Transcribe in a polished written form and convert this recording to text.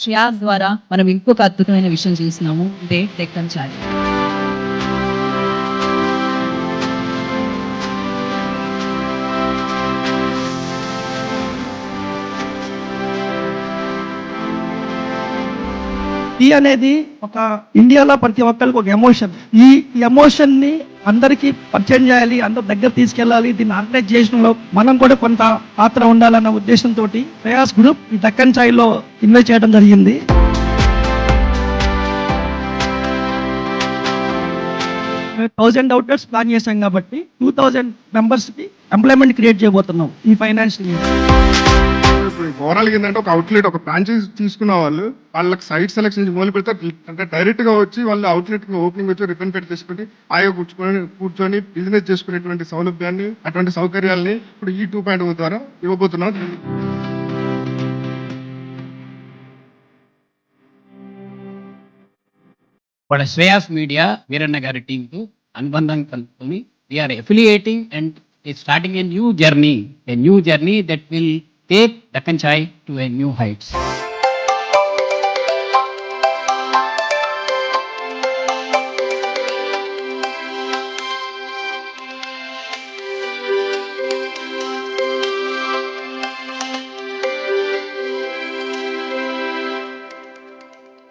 శ్రేయాస్ ద్వారా మనం ఇంకొక అద్భుతమైన విషయం చేస్తున్నాము. ఇదే డెక్కన్ చాయ్. టీ అనేది ఒక ఇండియాలో ప్రతి ఒక్కరికి ఒక ఎమోషన్. ఈ ఎమోషన్ ని అందరికీ పరిచయం చేయాలి, అందరి దగ్గర తీసుకెళ్ళాలి. దీన్ని ఆర్గనైజ్ చేయడంలో మనం కూడా కొంత పాత్ర ఉండాలన్న ఉద్దేశంతో ప్రయాస్ గ్రూప్ ఈ డక్కన్ చాయ్ లో ఇన్వెస్ట్ చేయడం జరిగింది. మేము 1000 అవుట్లెట్స్ ప్లాన్ చేశాం కాబట్టి 2000 మెంబర్స్ కి ఎంప్లాయ్మెంట్ క్రియేట్ చేయబోతున్నాం ఈ ఫైనాన్షియల్ ఇయర్. ఇప్పుడు ఓవరాల్ ఏంటంటే ఒక అవుట్లెట్ ఒక ఫ్రాంచైజ్ తీసుకున్న వాళ్ళు వాళ్ళకి సైట్ సెలెక్షన్ నుంచి మొదలు పెడితే అంటే డైరెక్ట్ గా వచ్చి వాళ్ళు అవుట్లెట్ ఓపెనింగ్ వచ్చి రిటర్న్ పెట్టి తీసుకుని హాయిగా కూర్చొని బిజినెస్ చేసుకునేటువంటి సౌలభ్యాన్ని అటువంటి సౌకర్యాలని ఇప్పుడు ఈ 2.0 ద్వారా ఇవ్వబోతున్నాం. వాళ్ళ శ్రేయాస్ మీడియా వీరన్న గారి టీంకు అనుబంధం కలుపుకొని we're affiliating and starting a new journey that will take Deccan Chai to a new heights.